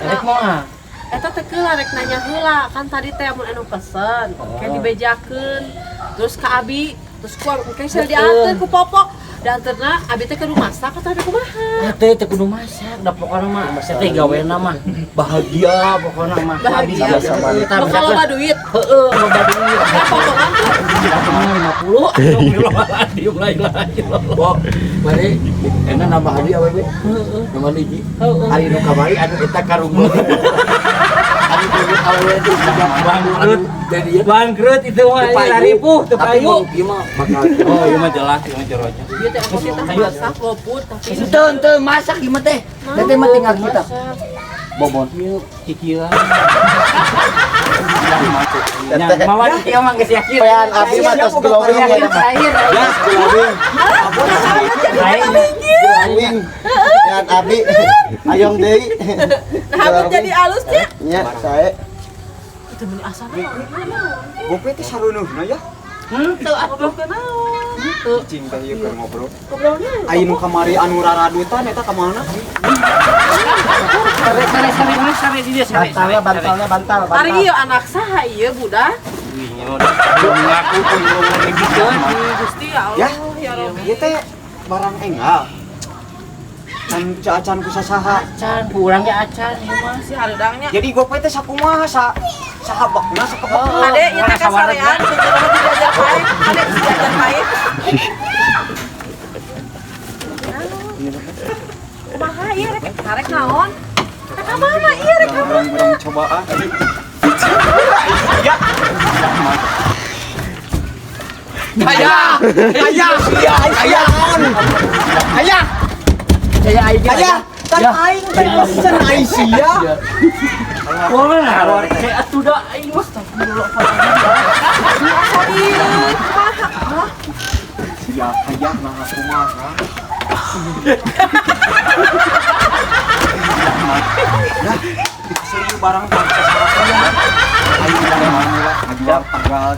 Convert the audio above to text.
Rek moal. Eta teh keula rek nanya heula, kan tadi teh mun anu pesen, kayak dibejakeun. Terus ka Abi, terus ku engke sel dianter ku Popok. Dianterna Abi teh kudu masak atau ada kumaha? Teh kudu masak, da pokona mah masak teh gaweana mah bahagia pokona mah. Bahagia. Sama-sama kita Mau kalau mah duit. Heeh, loba duit. Potongan tuh 50. Diam lain-lain. Oh, bari enak nambah hadiah we. Heeh. Nambah hiji. Hari nu kamari anu eta karunggo. Anu duit awewe teh bangkrut. Jadi bangkrut itu mah laripuh teu payu. Ieu mah bakal oh ieu mah jelas ieu mah jeronya. Ieu teh aku teh masak loput tapi Henteu masak ieu mah teh. Teh mah tinggal kita. Bobon ieu cicilan. Mawar ieu mah geus yakin. Pean Abi mah tos glowing ya. Ya, glowing. Glowing. Pean Abi. Ayong deui. nah habis jadi alus nya. Nya, sae. Itu meni asana. Bope teh sarunuhna ya. Teu atuh kenaon. Teu Cinta ieu keur ngobrol. ngobrolnya. Aing nu kamari anu raradutan eta ka mana? Sare di dia sare. Bantal. Ari ieu anak saha ieu budak? Ngaku pun ngomong Gusti ya Ya. Allah ya Rabbi. Ieu teh barang engal. Can acan ku sasaha. Acan, kurang ya acan ieu mah. Si hareudangnya. Jadi gope teh sakumaha sahabakna sakebakna. Ade ieu teh kasarean sejarah diajar pae. Ade diajar pae. Kumaha ieu rek? Arek naon? Ka mana ieu rek? Barang-barang cobaan. Ya. Ayah. Kan aing teh pesen aing sia. Wah, kayak atuh da aing mah astagfirullah. Sia aya nah kumaha. Ya, serius barang sasaha. Aing teh mah hajar tanggal